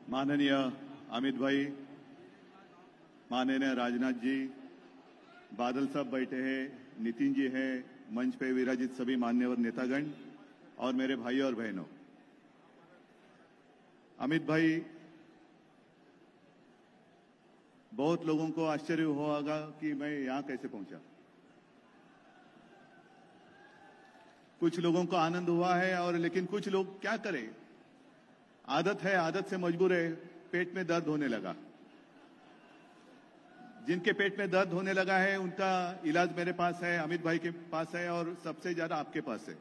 माननीय अमित भाई, माननीय राजनाथ जी, बादल साहब बैठे हैं, नितिन जी हैं, मंच पे विराजित सभी मान्यवर नेतागण और मेरे भाई और बहनों। अमित भाई, बहुत लोगों को आश्चर्य हुआ होगा कि मैं यहां कैसे पहुंचा। कुछ लोगों को आनंद हुआ है और लेकिन कुछ लोग क्या करें, आदत है, आदत से मजबूर है, पेट में दर्द होने लगा। जिनके पेट में दर्द होने लगा है उनका इलाज मेरे पास है, अमित भाई के पास है और सबसे ज्यादा आपके पास है।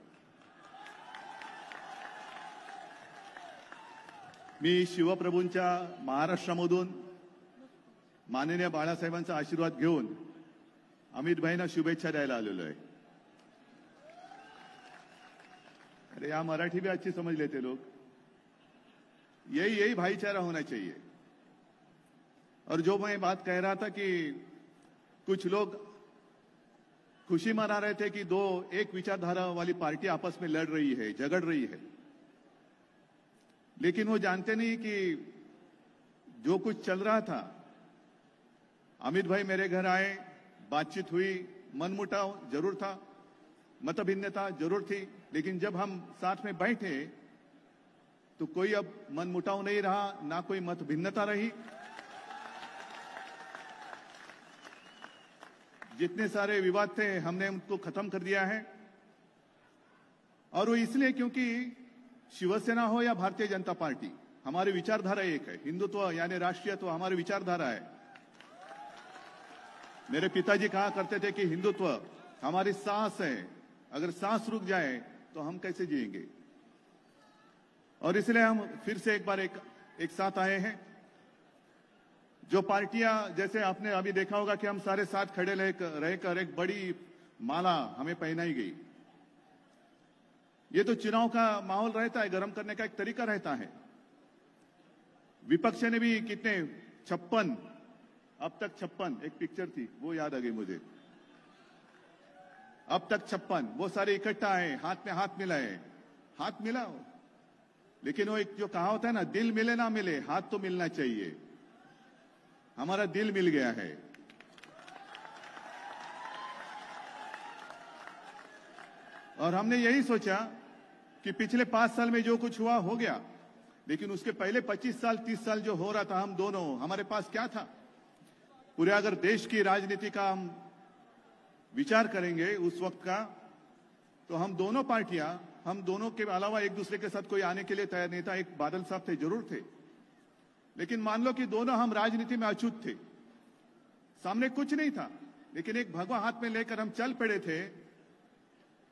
मी शिवप्रभूंच्या महाराष्ट्रामधून माननीय बाळासाहेबांचा आशीर्वाद घेऊन अमित भाईंना शुभेच्छा द्यायला आलेलो आहे। अरे यहाँ मराठी भी अच्छी समझ लेते लोग। यही भाईचारा होना चाहिए। और जो मैं बात कह रहा था कि कुछ लोग खुशी मना रहे थे कि एक विचारधारा वाली पार्टी आपस में लड़ रही है, झगड़ रही है, लेकिन वो जानते नहीं कि जो कुछ चल रहा था, अमित भाई मेरे घर आए, बातचीत हुई, मनमुटाव जरूर था, मतभिन्नता जरूर थी, लेकिन जब हम साथ में बैठे तो कोई अब मनमुटाव नहीं रहा, ना कोई मतभिन्नता रही। जितने सारे विवाद थे हमने उनको खत्म कर दिया है। और वो इसलिए क्योंकि शिवसेना हो या भारतीय जनता पार्टी, हमारी विचारधारा एक है। हिंदुत्व यानी राष्ट्रीयत्व हमारी विचारधारा है। मेरे पिताजी कहा करते थे कि हिंदुत्व हमारी सांस है, अगर सांस रुक जाए तो हम कैसे जिएंगे। और इसलिए हम फिर से एक बार एक साथ आए हैं। जो पार्टियां, जैसे आपने अभी देखा होगा कि हम सारे साथ खड़े रहकर एक बड़ी माला हमें पहनाई गई। ये तो चुनाव का माहौल रहता है, गर्म करने का एक तरीका रहता है। विपक्ष ने भी कितने 56, अब तक 56, एक पिक्चर थी वो याद आ गई मुझे, अब तक 56, वो सारे इकट्ठा आए, हाथ में हाथ मिलाए, हाथ मिलाओ। लेकिन वो एक जो कहा होता है ना, दिल मिले ना मिले, हाथ तो मिलना चाहिए। हमारा दिल मिल गया है। और हमने यही सोचा कि पिछले 5 साल में जो कुछ हुआ हो गया, लेकिन उसके पहले 25 साल 30 साल जो हो रहा था, हम दोनों, हमारे पास क्या था। पूरे अगर देश की राजनीति का हम विचार करेंगे उस वक्त का, तो हम दोनों पार्टियां, हम दोनों के अलावा एक दूसरे के साथ कोई आने के लिए तैयार नहीं था। एक बादल साहब थे, जरूर थे, लेकिन मान लो कि दोनों हम राजनीति में अछूत थे, सामने कुछ नहीं था, लेकिन एक भगवा हाथ में लेकर हम चल पड़े थे।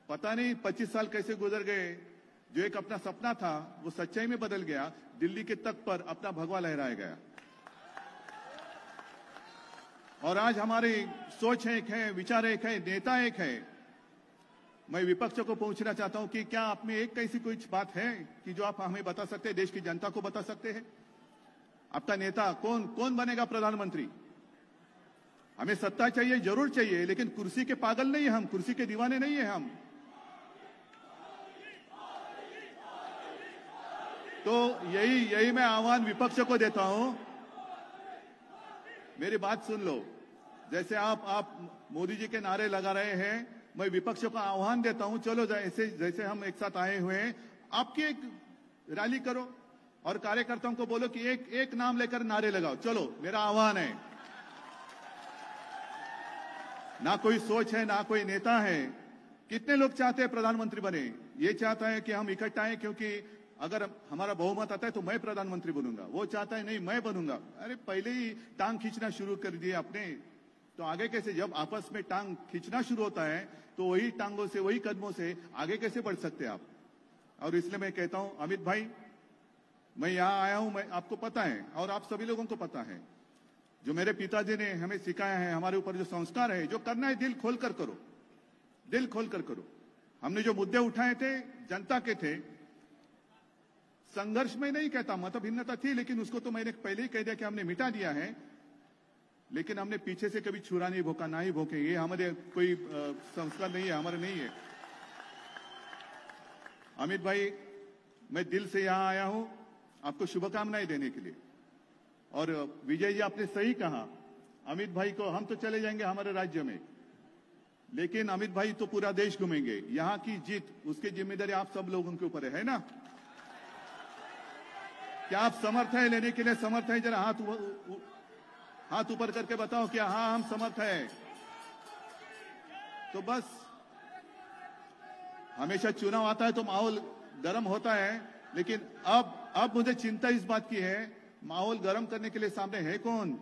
पता नहीं 25 साल कैसे गुजर गए। जो एक अपना सपना था वो सच्चाई में बदल गया। दिल्ली के तख्त पर अपना भगवा लहराया गया। और आज हमारी सोच एक है, विचार एक है, नेता एक है। मैं विपक्ष को पूछना चाहता हूं कि क्या आप में एक कैसी कोई बात है कि जो आप हमें बता सकते हैं, देश की जनता को बता सकते हैं। आपका नेता कौन बनेगा प्रधानमंत्री। हमें सत्ता चाहिए, जरूर चाहिए, लेकिन कुर्सी के पागल नहीं है हम, कुर्सी के दीवाने नहीं है हम। तो यही मैं आह्वान विपक्ष को देता हूं। मेरी बात सुन लो। जैसे आप मोदी जी के नारे लगा रहे हैं, मैं विपक्ष को आह्वान देता हूं, चलो जैसे हम एक साथ आए हुए हैं, आपकी एक रैली करो और कार्यकर्ताओं को बोलो कि एक नाम लेकर नारे लगाओ। चलो, मेरा आह्वान है। ना कोई सोच है, ना कोई नेता है। कितने लोग चाहते हैं प्रधानमंत्री बने। ये चाहता है कि हम इकट्ठा आए, क्योंकि अगर हमारा बहुमत आता है तो मैं प्रधानमंत्री बनूंगा। वो चाहता है नहीं, मैं बनूंगा। अरे पहले ही टांग खींचना शुरू कर दिए आपने, तो आगे कैसे। जब आपस में टांग खींचना शुरू होता है तो वही टांगों से, वही कदमों से आगे कैसे बढ़ सकते हैं आप। और इसलिए मैं कहता हूं, अमित भाई, मैं यहां आया हूं, मैं आपको पता है और आप सभी लोगों को पता है, जो मेरे पिताजी ने हमें सिखाया है, हमारे ऊपर जो संस्कार है, जो करना है दिल खोलकर करो, दिल खोलकर करो। हमने जो मुद्दे उठाए थे, जनता के थे। संघर्ष में नहीं कहता, मतभिन्नता थी, लेकिन उसको तो मैंने पहले ही कह दिया कि हमने मिटा दिया है। लेकिन हमने पीछे से कभी छुरा नहीं भोंका, ना ही भोंके। ये हमारे कोई संस्कार नहीं है, हमारे नहीं है। अमित भाई, मैं दिल से यहां आया हूं आपको शुभकामनाएं देने के लिए। और विजय जी, आपने सही कहा, अमित भाई को हम तो चले जाएंगे हमारे राज्य में, लेकिन अमित भाई तो पूरा देश घूमेंगे। यहाँ की जीत, उसकी जिम्मेदारी आप सब लोगों के ऊपर है ना? क्या आप समर्थ है लेने के लिए? समर्थ है? जरा हाथ ऊपर करके बताओ क्या हाँ हम समर्थ है। तो बस, हमेशा चुनाव आता है तो माहौल गर्म होता है, लेकिन अब मुझे चिंता इस बात की है, माहौल गर्म करने के लिए सामने है कौन?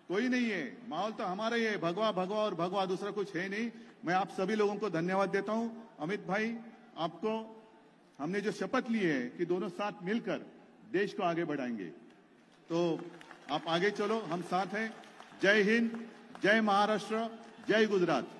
कोई नहीं है। माहौल तो हमारा ही है, भगवा भगवा और भगवा, दूसरा कुछ है नहीं। मैं आप सभी लोगों को धन्यवाद देता हूं। अमित भाई, आपको हमने जो शपथ ली है कि दोनों साथ मिलकर देश को आगे बढ़ाएंगे, तो आप आगे चलो, हम साथ हैं। जय हिंद, जय महाराष्ट्र, जय गुजरात।